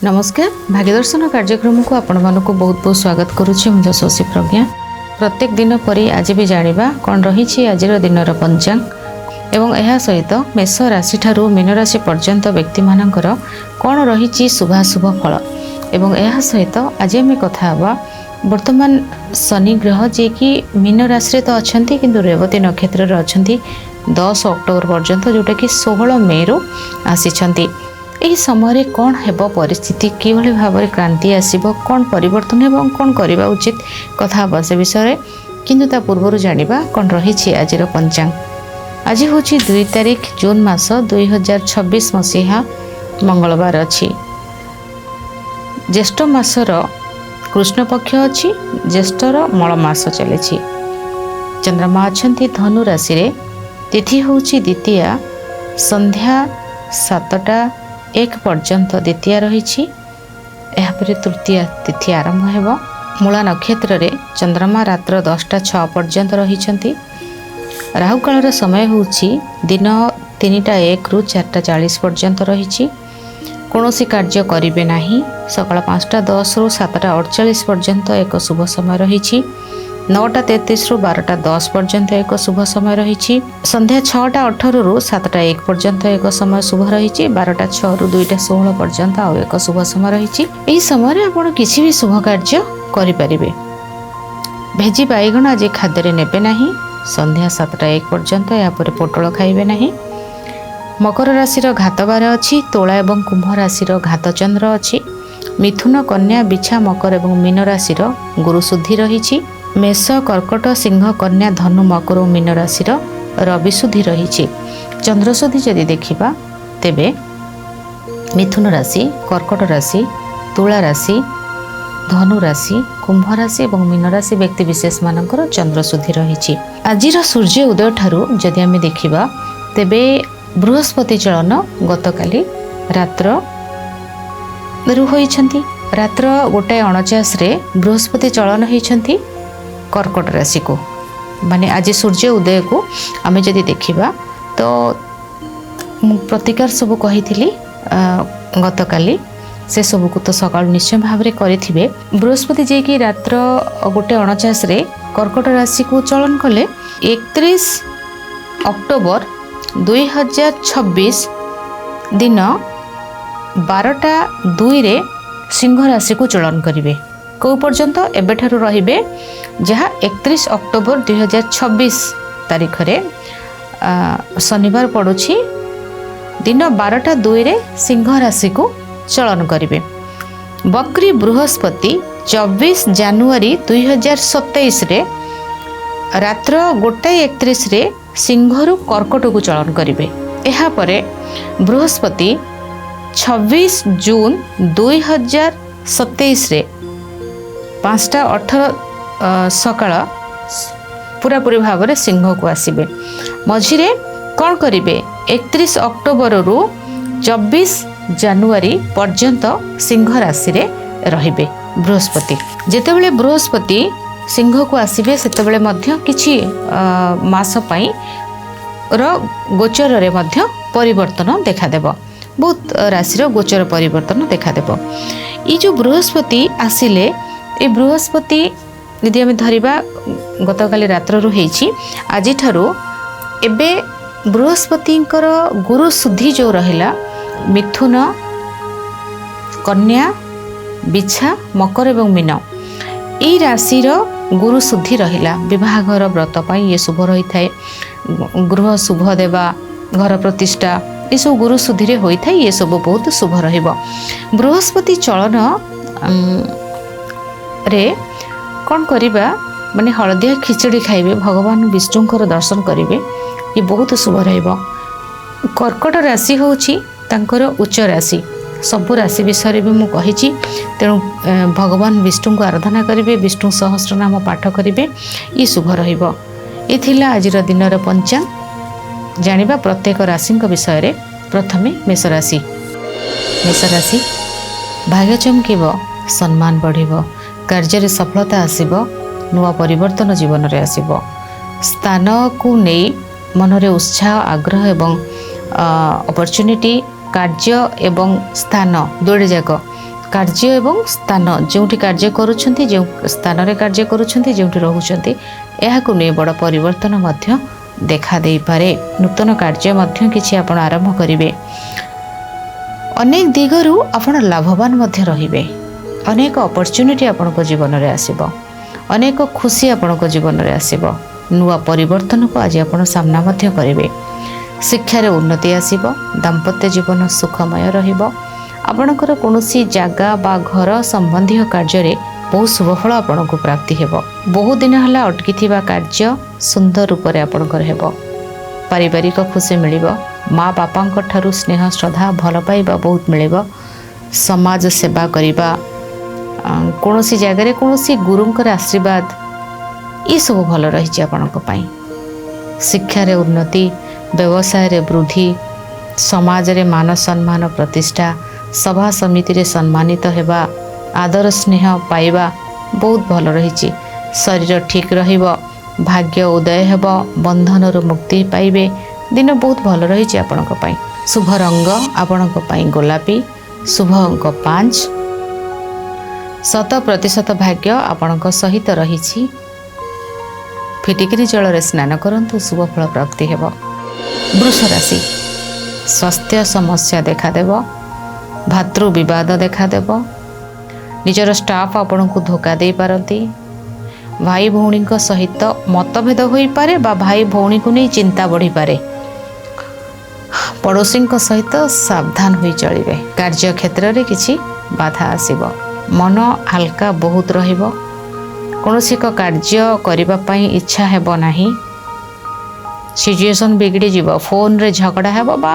नमस्कार भाग्यदर्शन कार्यक्रम को आपण मानक बहुत बहुत स्वागत करुच्ची मुझे शशि प्रज्ञा। प्रत्येक दिन परी आज भी जानिबा कौन रही आज दिनर पंचांग एवं यह सहित मेष राशि ठारू मीन राशि पर्यंत व्यक्ति मानकर कौन रही शुभाशुभ फल एवं यह सहित आज आम कथा हवा वर्तमान शनि ग्रह जे कि मीन राशि तो अच्छा किंतु रेवती नक्षत्र अच्छा 10 अक्टोबर पर्यंत जोटा कि 16 मई रु आसी यही समय कौन हेब परिस्थिति किभली भाव में क्रांति आसब कौन परिवर्तन एवं कौन करवा उचित कथा हे से विषय किंतु ता पूर्व जानिबा कौन रही आज पंचांग। आज हूँ 2 तारिख जून मास 2026 मसीहा मंगलवार अच्छी ज्येष्ठ मासर कृष्ण पक्ष अच्छी ज्येष्ठर मल मास चली चंद्रमा अच्छा धनु राशि रे तिथि हूँ द्वितीया संध्या 7:01 पर्यंत द्वितीय रही तृतीय तिथि आरंभ हेब। मूला नक्षत्र रे चंद्रमा रात्र 10:06 पर्यंत रही। राहुकाल समय हूँ दिन 3:01 रु 4:40 पर्यंत रही। कौनसी कार्य करेंगे नहीं। सकाळ 5:10 रु 7:48 पर्यंत एक शुभ समय रही। 9:33 रु 12:10 पर्यंत एक शुभ समय रही। संध्या 6:18 रु 7:01 पर्यंत एक समय शुभ रही। 12:06 रु 2:16 पर्यंत आउ एक शुभ समय रही। यही समय आप किसी भी शुभ कार्य करें। भेजी बैगण आज खाद्य नेबे नहीं। संध्या 7:01 पर्यंत यापर पोटल खाइबे नहीं। मकर राशि घातबार अच्छी तोला एवं कुंभ राशि घातचंद्र अच्छी। मिथुन कन्या बिछा मकर एवं मीन राशि गुरु शुद्धि रही। मेष कर्कट सिंह कन्या धनु मकर और मीन राशि रवि शुद्धि रही। चंद्र शुद्धि जदि देखा तेबे मिथुन राशि कर्कट राशि तुला राशि धनु राशि कुंभ राशि और मीन राशि व्यक्ति विशेष मानकर चंद्र शुद्धि रही। आज सूर्य उदय ठारू जदि आम देखा तेबे बृहस्पति चलन गतकाली रात्र होइछंती। रात्र 1:49 रे बृहस्पति चलन होइछंती कर्कट राशि को माने आज सूर्य उदय को आम जदि देखा तो प्रतिकार सब कही गतकाली से सब को तो सकाल निश्चय भाव में करेंगे। बृहस्पति जे कि रात्र 1:49 रे कर्कट राशि को चलन कले 31 अक्टोबर 2026 दिन 12:02 रे सिंह राशि को चलन करेंगे। कौ पर्यंत एबेठारु रहिबे जहाँ 31 अक्टोबर 2026 तारीख रे शनिवार पड़ुछि दिन 12:02 रे सिंह राशि को चलन करेंगे। बकरी बृहस्पति 24 जानुआरी 2027 रे रात्र 1:31 रे सिंहरु कर्कट को चलन करेंगे। एहा परे बृहस्पति 26 जून 2027 रे 5:18 सकाळ पूरापूरी भाव में सिंह को आसबे। मझिरे कौन करेंगे 31 अक्टोबर रु 24 जानुआरी पर्यंत सिंह राशि रे रहिबे बृहस्पति। जेतेबेले बृहस्पति सिंह को आसबे सेतेबेले मध्य किछि मास पई गोचर रे मध्य परिवर्तन देखादेव। बहुत राशि गोचर परिवर्तन देखादेव। ये जो बृहस्पति आसिले ये बृहस्पति यदि आम धरिबा गतकाली रात्र आज ठारू एबे बृहस्पतिंकर गुरु शुद्धि जो रहिला मिथुन कन्या बिछा मकर एवं मीन यही राशि गुरु शुद्धि रहिला। विवाहर व्रत पाई ये शुभ रही थाए। गृह शुभ देवा घर प्रतिष्ठा ये सब गुरु शुद्धि रे होई थाए। ये सब बहुत शुभ रहिबो। बृहस्पति चलन रे कौन करिबा माने हलदिया खिचड़ी खाइबे भगवान विष्णुंकर दर्शन करिवे ये बहुत शुभ रहिबो। कर्कट राशि होउछि तांकर उच्च राशि। सबु राशि विषय भी मु कहिछि तेणु भगवान विष्णु को आराधना करिवे विष्णु सहस्र नाम पाठ करिवे ये शुभ रहिबो। ये थिला आजिर दिनर पंचांग। जानिबा प्रत्येक राशि विषय रे प्रथमे मेष राशि। मेष राशि भाग्य चमकिबो सम्मान बढ़िबो कार्य सफलता आसिबो नुआ परिवर्तन जीवन रे आसिबो। स्थान को नहीं मन रे उत्साह आग्रह एवं अपॉर्चुनिटी कार्य एवं स्थान दुईटा जाक କାର୍ଯ୍ୟ ଏବଂ ସ୍ଥାନ ଯେଉଁଠି କାର୍ଯ୍ୟ କରୁଛନ୍ତି, ଯେଉଁ ସ୍ଥାନରେ କାର୍ଯ୍ୟ କରୁଛନ୍ତି, ଯେଉଁଠି ରହୁଛନ୍ତି, ଏହାକୁ ନେଇ ବଡ଼ ପରିବର୍ତ୍ତନ ମଧ୍ୟ ଦେଖା ଦେଇପାରେ। ନୂତନ କାର୍ଯ୍ୟ ମଧ୍ୟ କିଛି ଆପଣ ଆରମ୍ଭ କରିବେ। ଅନେକ ଦିଗରୁ ଆପଣ ଲାଭବାନ ମଧ୍ୟ ରହିବେ। ଅନେକ ଅପରଚ୍ୟୁନିଟି ଆପଣଙ୍କ ଜୀବନରେ ଆସିବ। ଅନେକ ଖୁସି ଆପଣଙ୍କ ଜୀବନରେ ଆସିବ। ନୂଆ ପରିବର୍ତ୍ତନକୁ ଆଜି ଆପଣ ସାମ୍ନା ମଧ୍ୟ କରିବେ। ଶିକ୍ଷାରେ ଉନ୍ନତି ଆସିବ। ଦାମ୍ପତ୍ୟ ଜୀବନ ସୁଖମୟ ରହିବ। ଆପଣଙ୍କର କୌଣସି ଜାଗା ବା ଘର ସମ୍ବନ୍ଧୀୟ କାର୍ଯ୍ୟରେ ବହୁ ଶୁଭଫଳ ଆପଣଙ୍କୁ ପ୍ରାପ୍ତି ହେବ। ବହୁ ଦିନ ହେଲା ଅଟକିଥିବା କାର୍ଯ୍ୟ ସୁନ୍ଦର ରୂପରେ ଆପଣଙ୍କର ହେବ। ପାରିବାରିକ ଖୁସି ମିଳିବ। ମା ବାପାଙ୍କ ଠାରୁ ସ୍ନେହ, ଶ୍ରଦ୍ଧା, ଭଲ ପାଇବା ବହୁତ ମିଳିବ। ସମାଜ ସେବା କରିବା, କୌଣସି ଜାଗାରେ କୌଣସି ଗୁରୁଙ୍କର ଆଶୀର୍ବାଦ, ଏସବୁ ଭଲ ରହିଛି ଆପଣଙ୍କ ପାଇଁ। ଶିକ୍ଷାରେ ଉନ୍ନତି, ବ୍ୟବସାୟରେ ବୃଦ୍ଧି, ସମାଜରେ ମାନ ସମ୍ମାନ ପ୍ରତିଷ୍ଠା, ସଭା ସମିତିରେ ସମ୍ମାନିତ ହେବା, ଆଦର ସ୍ନେହ ପାଇବା ବହୁତ ଭଲ ରହିଛି। ଶରୀର ଠିକ୍ ରହିବ। ଭାଗ୍ୟ ଉଦୟ ହେବ। ବନ୍ଧନରୁ ମୁକ୍ତି ପାଇବେ। ଦିନ ବହୁତ ଭଲ ରହିଛି ଆପଣଙ୍କ ପାଇଁ। ଶୁଭ ରଙ୍ଗ ଆପଣଙ୍କ ପାଇଁ ଗୋଲାପୀ। ଶୁଭ ଅଙ୍କ 5। 100% ଭାଗ୍ୟ ଆପଣଙ୍କ ସହିତ ରହିଛି। ଫିଟିକିରି ଜଳରେ ସ୍ନାନ କରନ୍ତୁ, ଶୁଭ ଫଳ ପ୍ରାପ୍ତି ହେବ। ବୃଷ ରାଶି, ସ୍ୱାସ୍ଥ୍ୟ ସମସ୍ୟା ଦେଖାଦେବ। ଭାତୃ ବିବାଦ ଦେଖାଦେବ। ନିଜର ଷ୍ଟାଫ୍ ଆପଣଙ୍କୁ ଧୋକା ଦେଇପାରନ୍ତି। ଭାଇ ଭଉଣୀଙ୍କ ସହିତ ମତଭେଦ ହୋଇପାରେ ବା ଭାଇ ଭଉଣୀକୁ ନେଇ ଚିନ୍ତା ବଢ଼ିପାରେ। ପଡ଼ୋଶୀଙ୍କ ସହିତ ସାବଧାନ ହୋଇ ଚଳିବେ। କାର୍ଯ୍ୟକ୍ଷେତ୍ରରେ କିଛି ବାଧା ଆସିବ। ମନ ହାଲକା ବହୁତ ରହିବ। କୌଣସି ଏକ କାର୍ଯ୍ୟ କରିବା ପାଇଁ ଇଚ୍ଛା ହେବ ନାହିଁ। ସିଚୁଏସନ୍ ବିଗିଡ଼ିଯିବ। ଫୋନ୍ରେ ଝଗଡ଼ା ହେବ ବା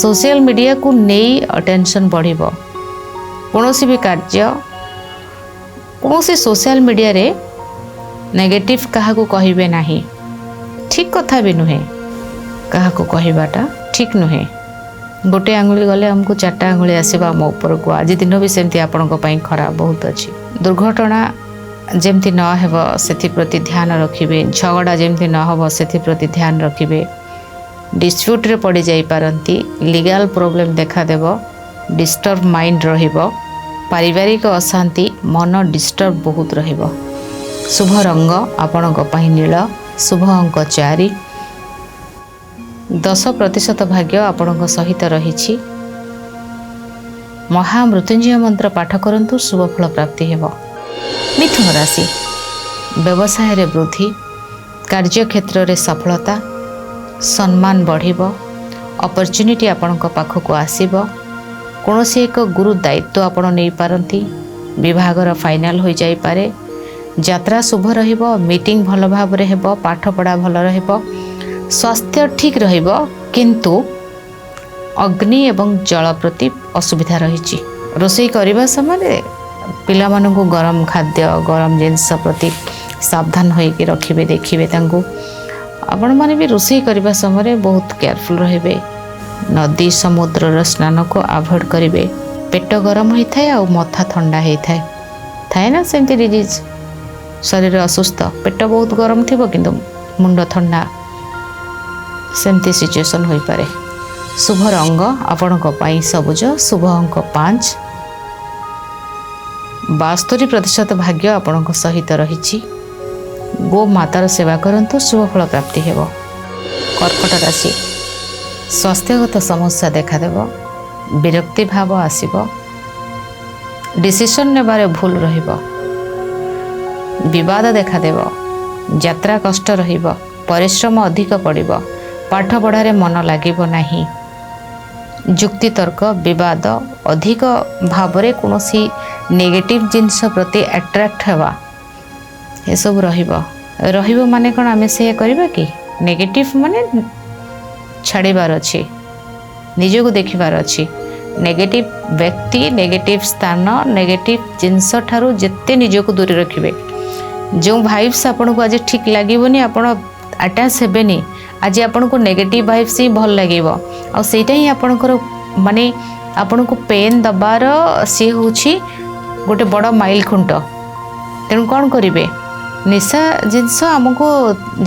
ସୋସିଆଲ ମିଡ଼ିଆକୁ ନେଇ ଟେନସନ୍ ବଢ଼ିବ। କୌଣସି ବି କାର୍ଯ୍ୟ, କୌଣସି ସୋସିଆଲ ମିଡ଼ିଆରେ ନେଗେଟିଭ୍ କାହାକୁ କହିବେ ନାହିଁ। ଠିକ୍ କଥା ବି ନୁହେଁ। କାହାକୁ କହିବାଟା ଠିକ୍ ନୁହେଁ। ଗୋଟେ ଆଙ୍ଗୁଳି ଗଲେ ଆମକୁ 4ଟା ଆଙ୍ଗୁଳି ଆସିବ ଆମ ଉପରକୁ। ଆଜି ଦିନ ବି ସେମିତି ଆପଣଙ୍କ ପାଇଁ ଖରାପ ବହୁତ ଅଛି। ଦୁର୍ଘଟଣା ଯେମିତି ନ ହେବ ସେଥିପ୍ରତି ଧ୍ୟାନ ରଖିବେ। ଝଗଡ଼ା ଯେମିତି ନ ହେବ ସେଥିପ୍ରତି ଧ୍ୟାନ ରଖିବେ। ଡିସ୍ପ୍ୟୁଟ୍ରେ ପଡ଼ିଯାଇପାରନ୍ତି। ଲିଗାଲ ପ୍ରୋବ୍ଲେମ୍ ଦେଖାଦେବ। ଡିଷ୍ଟର୍ବ ମାଇଣ୍ଡ ରହିବ। ପାରିବାରିକ ଅଶାନ୍ତି, ମନ ଡିଷ୍ଟର୍ବ ବହୁତ ରହିବ। ଶୁଭ ରଙ୍ଗ ଆପଣଙ୍କ ପାଇଁ ନୀଳ। ଶୁଭ ଅଙ୍କ 4। 10% ଭାଗ୍ୟ ଆପଣଙ୍କ ସହିତ ରହିଛି। ମହାମୃତ୍ୟୁଞ୍ଜୟ ମନ୍ତ୍ର ପାଠ କରନ୍ତୁ, ଶୁଭ ଫଳ ପ୍ରାପ୍ତି ହେବ। ମିଥୁନ ରାଶି, ବ୍ୟବସାୟରେ ବୃଦ୍ଧି, କାର୍ଯ୍ୟକ୍ଷେତ୍ରରେ ସଫଳତା, ସମ୍ମାନ ବଢ଼ିବ। ଅପରଚ୍ୟୁନିଟି ଆପଣଙ୍କ ପାଖକୁ ଆସିବ। କୌଣସି ଏକ ଗୁରୁ ଦାୟିତ୍ୱ ଆପଣ ନେଇପାରନ୍ତି। ବିଭାଘର ଫାଇନାଲ୍ ହୋଇଯାଇପାରେ। ଯାତ୍ରା ଶୁଭ ରହିବ। ମିଟିଂ ଭଲ ଭାବରେ ହେବ। ପାଠପଢ଼ା ଭଲ ରହିବ। ସ୍ୱାସ୍ଥ୍ୟ ଠିକ୍ ରହିବ, କିନ୍ତୁ ଅଗ୍ନି ଏବଂ ଜଳ ପ୍ରତି ଅସୁବିଧା ରହିଛି। ରୋଷେଇ କରିବା ସମୟରେ ପିଲାମାନଙ୍କୁ ଗରମ ଖାଦ୍ୟ, ଗରମ ଜିନିଷ ପ୍ରତି ସାବଧାନ ହୋଇକି ରଖିବେ, ଦେଖିବେ ତାଙ୍କୁ। ଆପଣମାନେ ବି ରୋଷେଇ କରିବା ସମୟରେ ବହୁତ କେୟାରଫୁଲ୍ ରହିବେ। ନଦୀ ସମୁଦ୍ରର ସ୍ନାନକୁ ଆଭଏଡ଼ କରିବେ। ପେଟ ଗରମ ହୋଇଥାଏ ଆଉ ମଥା ଥଣ୍ଡା ହୋଇଥାଏ। ଥାଏ ନା ସେମିତି ଡିଜିଜ୍, ଶରୀର ଅସୁସ୍ଥ, ପେଟ ବହୁତ ଗରମ ଥିବ କିନ୍ତୁ ମୁଣ୍ଡ ଥଣ୍ଡା, ସେମିତି ସିଚୁଏସନ୍ ହୋଇପାରେ। ଶୁଭ ରଙ୍ଗ ଆପଣଙ୍କ ପାଇଁ ସବୁଜ। ଶୁଭ ଅଙ୍କ 5। 72% ଭାଗ୍ୟ ଆପଣଙ୍କ ସହିତ ରହିଛି। ଗୋମାତାର ସେବା କରନ୍ତୁ, ଶୁଭ ଫଳ ପ୍ରାପ୍ତି ହେବ। କର୍କଟ ରାଶି, ସ୍ୱାସ୍ଥ୍ୟଗତ ସମସ୍ୟା ଦେଖାଦେବ। ବିରକ୍ତି ଭାବ ଆସିବ। ଡିସିସନ୍ ନେବାରେ ଭୁଲ ରହିବ। ବିବାଦ ଦେଖାଦେବ। ଯାତ୍ରା କଷ୍ଟ ରହିବ। ପରିଶ୍ରମ ଅଧିକ ପଡ଼ିବ। ପାଠପଢ଼ାରେ ମନ ଲାଗିବ ନାହିଁ। ଯୁକ୍ତିତର୍କ, ବିବାଦ, ଅଧିକ ଭାବରେ କୌଣସି ନେଗେଟିଭ୍ ଜିନିଷ ପ୍ରତି ଆଟ୍ରାକ୍ଟ ହେବା, ଏସବୁ ରହିବ। ମାନେ କ'ଣ ଆମେ ସେୟା କରିବା କି? ନେଗେଟିଭ୍ ମାନେ ଛାଡ଼ିବାର ଅଛି, ନିଜକୁ ଦେଖିବାର ଅଛି। ନେଗେଟିଭ୍ ବ୍ୟକ୍ତି, ନେଗେଟିଭ୍ ସ୍ଥାନ, ନେଗେଟିଭ୍ ଜିନିଷ ଠାରୁ ଯେତେ ନିଜକୁ ଦୂରେ ରଖିବେ। ଯେଉଁ ଭାଇବ୍ସ ଆପଣଙ୍କୁ ଆଜି ଠିକ୍ ଲାଗିବନି, ଆପଣ ଆଟାଚ୍ ହେବେନି। ଆଜି ଆପଣଙ୍କୁ ନେଗେଟିଭ୍ ଭାଇବ୍ସ ହିଁ ଭଲ ଲାଗିବ, ଆଉ ସେଇଟା ହିଁ ଆପଣଙ୍କର ମାନେ ଆପଣଙ୍କୁ ପେନ୍ ଦେବାର ସିଏ ହେଉଛି ଗୋଟେ ବଡ଼ ମାଇଲ ଖୁଣ୍ଟ। ତେଣୁ କ'ଣ କରିବେ? ନିଶା ଜିନିଷ ଆମକୁ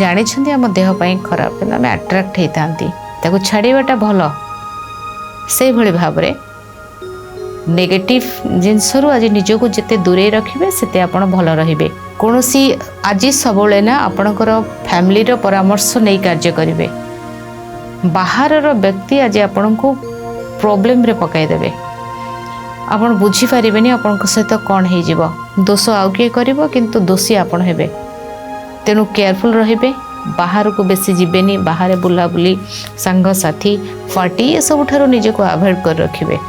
ଜାଣିଛନ୍ତି ଆମ ଦେହ ପାଇଁ ଖରାପ, କିନ୍ତୁ ଆମେ ଆଟ୍ରାକ୍ଟ ହେଇଥାନ୍ତି, ତାକୁ ଛାଡ଼ିବାଟା ଭଲ। ସେଇଭଳି ଭାବରେ नेगेटिव जिनसरू आज निजको जिते दूरे रखिबे सेते आपण भल रहिबे। कोनोसी आज सबले ना आपणकर फैमिली रो परामर्श नहीं कार्य करिवे। बाहर रो व्यक्ति आज आपण को प्रॉब्लम रे पकाई देबे। आपण बुझी पारिबेनी आपण सहित कौन हो जीव। दोष आउ किए करिवो किंतु दोषी आपण हेबे। तेणु केयरफुल रहिबे। बाहर को बेसी जीवेनी। बाहर बुलाबुली सांग साथी पार्टी ये सब ठारो निजको अवॉइड कर रखिबे।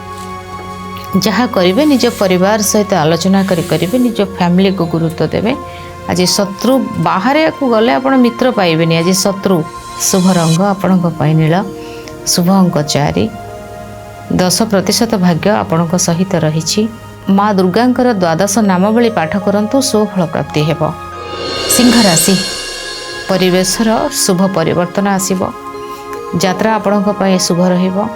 जहाँ करेंगे निज परिवार सहित आलोचना करेंगे। निज फैमिली को गुरुत्व देवे। आज शत्रु बाहर को गले आप मित्र पाइबेनी। आज शत्रु। शुभ रंग आपण नील। शुभ अंक 4। 10% भाग्य आपण सहित रही। माँ दुर्गांकर द्वादश नामावली पाठ करंतु शुभफल प्राप्ति हेब। सिंह राशि परिवेशर शुभ परिवर्तन आसिब। यात्रा आपण शुभ रहिबो।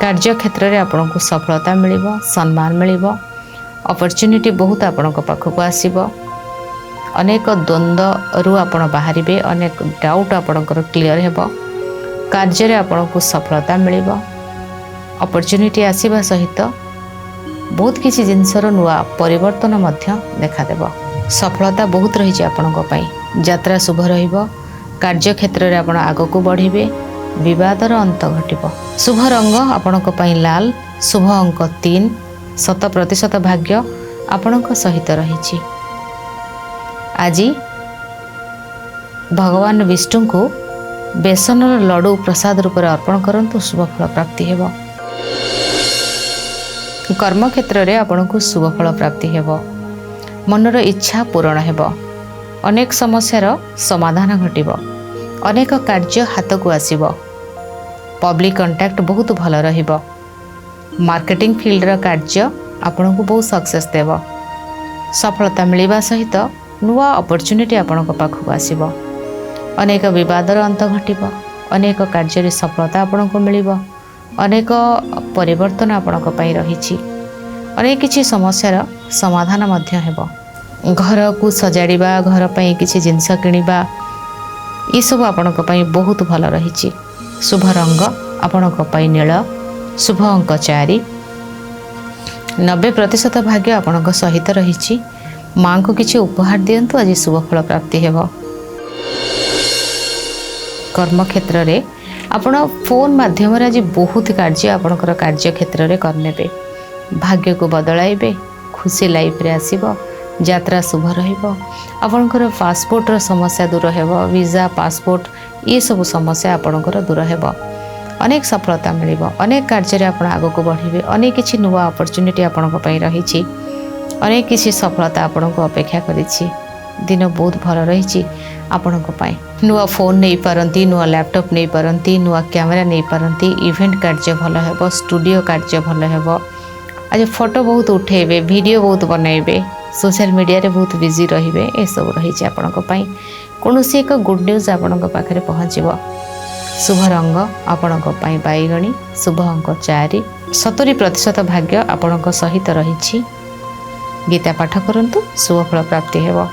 कार्य क्षेत्र में आपन को सफलता मिलिबो। सम्मान मिलिबो। अपॉर्चुनिटी बहुत आपण पाखक आसिबो। अनेक द्वंद्व रु आपण बाहरिबे। अनेक डाउट आपणकर क्लियर हेबो। कार्य रे आपण को सफलता मिलिबो। अपॉर्चुनिटी आसीबा सहित बहुत किसी जिनसर नुआ परिवर्तन मध्य देखा देबो। सफलता बहुत रही आपण पई। यात्रा शुभ रहिबो। कार्य क्षेत्र में आपण आगो को बढ़िबे। विवादर अंत घटिब। शुभ रंग आपणक पई लाल। शुभ अंक 3। 100% भाग्य आपणक सहित रही। आज भगवान विष्णु को बेसन लड्डू प्रसाद रूप अर्पण करंतु शुभफल प्राप्ति हेब। कर्म क्षेत्र में आपको शुभफल प्राप्ति हेब। मनर इच्छा पूरण हेब। अनेक समस्यार समाधान घटिब। अनेक कार्य हाथ को आसिब। पब्लिक कंटाक्ट बहुत भल रहिब। मार्केटिंग फील्डर कार्य आपन को बहुत सक्सेस देव। सफलता मिलवा सहित नुआ अपॉर्चुनिटी आपण पाखक आसिब। अनेक विवादर अंत घटिब। अनेक कार्य सफलता आपण को मिलिब। अनेक परिवर्तन आपण पई रही। अनेक किछि समस्यार समाधान मध्य हेब। घर को सजाड़िबा घर पई किछि जिंस किनिबा ये सब आपण बहुत भल रही। शुभ रंग आपण नील। शुभ अंक 4। 90% भाग्य आपण सहित रही। माँ को किसी उपहार दिंतु आज शुभफल प्राप्ति हेब। कर्म क्षेत्र में आपण फोन माध्यम आज बहुत कार्य आपणकर कार्य क्षेत्र में करने। भाग्य को बदलाइबे। खुशी लाइफ रे आसीबो। यात्रा शुभ रहिबो। आपणकर पासपोर्टर समस्या दूर हेब। वीजा पासपोर्ट ये सब समस्या आपणकर दूर हेब। अनेक सफलता मिलिबो। अनेक कार्य आपण आगो को बढ़िबे। अनेक किछि नुआ अपॉर्चुनिटी आपण पई रही। अनेक किछि सफलता आपण को अपेक्षा करिछि। दिन बहुत भल रही आपण पई। नुआ फोन नहीं पारंती। नुआ लैपटॉप नहीं पारंती। नुआ कैमरा नहीं पारंती। इवेंट कार्य भल हेब। स्टूडियो कार्य भल हेब। आज फोटो बहुत उठेबे। वीडियो बहुत बनइबे। सोशल मीडिया रे बहुत बिजी रहिबे। ए सब रही आपण कौन सी एक गुड न्यूज आपण पाखे पहुँचब। शुभ रंग आपण बैगणी। शुभ अंक 4। 70% भाग्य आपण सहित रही। गीता पाठ करंतु शुभफल प्राप्ति हेब।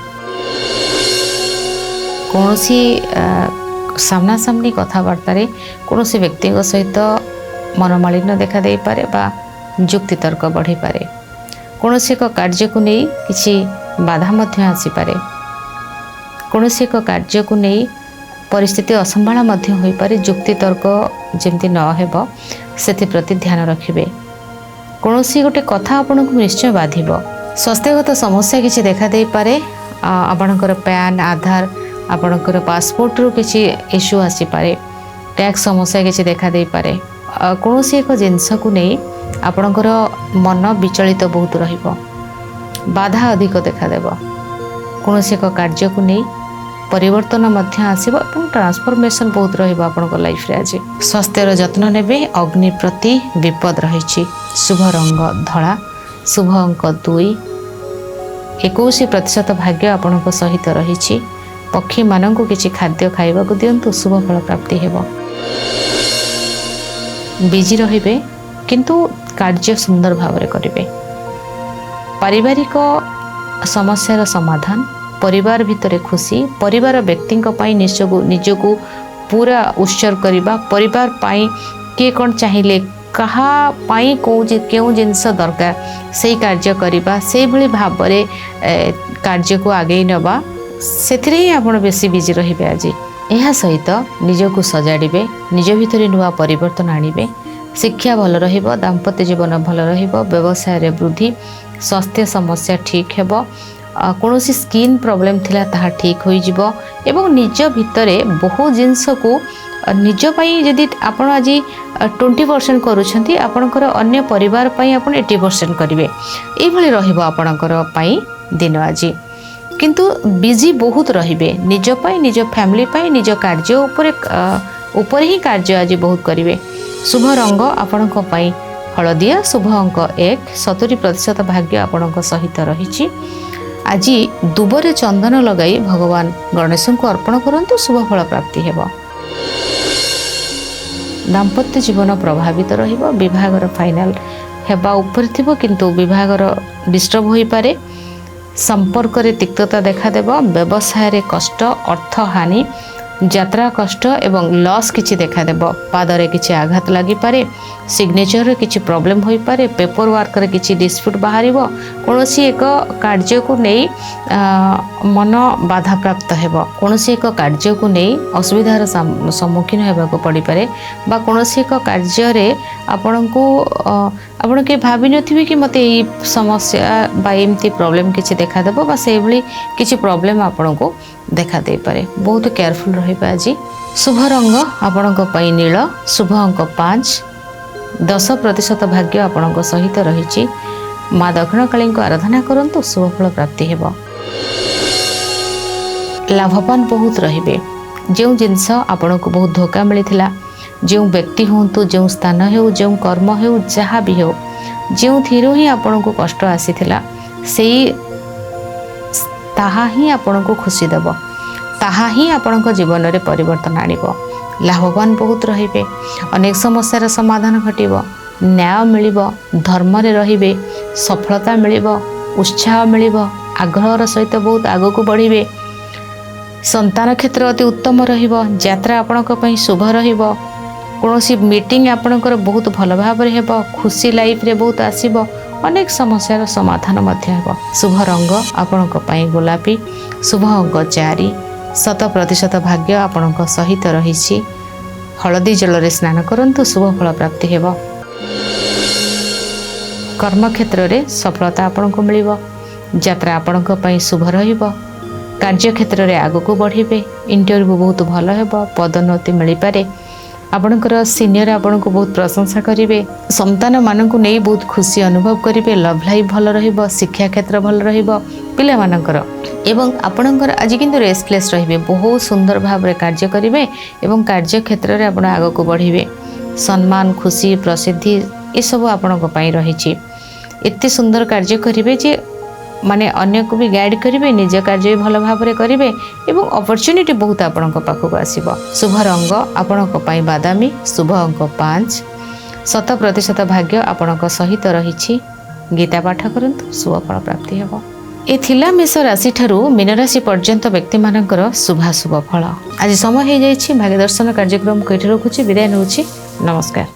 कौन सी सामना सामनी कथबार्ता कौन सी व्यक्ति सहित मनमालिन्य देखा दे पारे बा जुक्ति तर्क बढ़ी पारे। कौन सी एक कार्य को नहीं किसी बाधा मध्य आसी पारे। कौन सी एक कार्य को नहीं परिस्थिति असंभाला मध्य होई पारे। जुक्ति तर्क जमती न हेब से प्रति ध्यान रखिबे। कौन सी गोटे कथा आपन को निश्चय बाधिब। स्वास्थ्यगत समस्या किसी देखा दे पारे। आपणकर पैन आधार आपणकर पासपोर्ट रु किसी इश्यू आसी पारे। टैक्स समस्या किसी देखा दे पारे। कौन सी एक जिनस को नहीं आपणकर मन विचलित बहुत रहिबो। बाधा अधिक देखा देबो। कौन सी एक कार्य को नहीं परिवर्तन मध्य आसीबो और ट्रांसफॉर्मेशन बहुत रहिबो आपणको लाइफ रे। आज स्वास्थ्यर जत्न नेबे। अग्नि प्रति विपद रही। शुभ रंग धला। शुभ अंक 2। 21% भाग्य आपणको सहित रही। पक्षी माननकु किछि खाद्य खाइबा को दियंतु शुभफल प्राप्ति हेबो। बिजी रहिबे किंतु कार्य सुंदर भाव करेंगे। पारिवारिक समस्यार समाधान। परिवार भितर खुशी। परिवार व्यक्ति निजको पूरा उत्सर्ग करवा। परिवार पाई किए कौन चाहिए कहा पाई केउ जिनस दरकार से कार्य करवा से भाव में कार्य को आगे नवा से ही आप बेसी बिजी रहिबे। आज यह सहित निजको सजाड़े निज भितर नुआ परिवर्तन आणवे शिक्षा भल रहिबो दाम्पत्य जीवन भल रहिबो व्यवसाय रे वृद्धि स्वास्थ्य समस्या ठीक हेबो कौन स्किन प्रॉब्लम थिला ताहा ठीक होई जिवो एवं निज भितर बहु जिनस को निज पाई जदि आपण आज 20% करूछंती आपणकर अन्य परिवार पाई आपण 80% करिवे एई भली रहिबो आपणकर पाई दिन आज किंतु बिजी बहुत रहिबे निज पाई निज फैमिली पाई निज कार्य ऊपर ही कार्य आज बहुत करिवे। शुभ रंग आपणक पाई हलदिया शुभ अंक 1 70% भाग्य आपणक सहित रहिछि। आज दुबरे चंदन लगाई भगवान गणेश को अर्पण करंतु शुभ फल प्राप्ति हेबो। दाम्पत्य जीवन प्रभावित रहिबो विवाहर फाइनल हेबा उपर थिबो किंतु विवाहर डिस्टर्ब होई पारे संपर्क रे तिक्तता देखा देबो व्यवसाय रे कष्ट अर्थ हानि यात्रा कष्ट एवं लॉस किछि देखा देबो पादरे किछि आघात लागि पारे सिग्नेचर रे किछि प्रॉब्लम होई पारे पेपर वर्क रे किछि डिस्प्यूट बाहरिबो कोनोसी एक कार्य को नै मन बाधा प्राप्त हेबो कोनोसी एक कार्य को नै असुविधार सम्मुखीन हेबा को पड़ी पारे बा कोनोसी एक कार्य रे आपनको आपण के भाबी नथिबे कि मते ई समस्या बा एमती प्रॉब्लम किछि देखा देबो बा से भली किछि प्रॉब्लम आपनको देखा दे पारे बहुत केयरफुल रहिबा। आज शुभ रंग आपनको पई नील शुभ अंक 5 10% भाग्य आपनको सहित रहिछि। माँ दक्षिण काली को आराधना करंतु शुभ फल प्राप्ति हेबो। लाभवान बहुत रहिबे जो जिनस आपनको बहुत धोखा मिलिथिला जो व्यक्ति होंतु जो स्थान हो जो कर्म हो जहाँ भी हो जो थिरो ही आपनको कष्ट आसीथिला सेई ताहा ही आपनको खुशी देव ताहा ही आपनको जीवन रे परिवर्तन आनिबो। लाभवान बहुत रहिबे अनेक समस्यार समाधान घटिबो न्याय मिलिबो धर्म रे रहिबे सफलता मिलिबो उत्साह मिलिबो आग्रहर सहित बहुत आगो को बढ़िबे। संतान क्षेत्र अति उत्तम रहिबो यात्रा आपनको पई शुभ रहिबो कौनसी मीटिंग आपनकर बहुत भल भाव में हेबो खुशी लाइफ रे बहुत आसीबो अनेक समस्यार समाधान मध्य हेबो। शुभ रंग आपनक पई गोलापी शुभ अंक 4 100% भाग्य आपनक सहित रहिछि। हलदी जल रे स्नान करंतु शुभ फल प्राप्ति हेबो। कर्म क्षेत्र रे सफलता आपनक मिलिबो यात्रा आपनक पई शुभ रहिबो कार्य क्षेत्र रे आगु को बढ़िबे इंटरव्यू बहुत भल हेबो पदोन्नति मिलि पारे आपणकर सीनियर आपन को बहुत प्रशंसा करेंगे संतान मानक नहीं बहुत खुशी अनुभव करेंगे लव लाइफ भल रहिबो शिक्षा क्षेत्र भल रहिबो पिला मानकर एवं आपणकर आज किंतु रेस्टलेस रहिबे बहुत सुंदर भाव में कार्य करेंगे एवं कार्य क्षेत्र रे आपण आगो को बढ़िबे सम्मान खुशी प्रसिद्धि ये सब आपणक पई रहिछि। एते सुंदर कार्य करेंगे जे माने अन्य को भी गाइड करेंगे निज कार्य भल भाव में करेंगे एवं अपॉर्चुनिटी बहुत आपन पाखक आसीबो। शुभ रंग आपनक पई बादामी शुभ अंक 5 100% भाग्य आपनक सहित रहिछि। गीता पाठ करंतु शुभ फल प्राप्ति हेबो। ए थिला मेष राशि ठारू मीन राशि पर्यंत व्यक्ति मानकर शुभाशुभ फल। आज समय हो जाइछि भाग्य दर्शन कार्यक्रम को एठी रखुछि विदाय नउछि नमस्कार।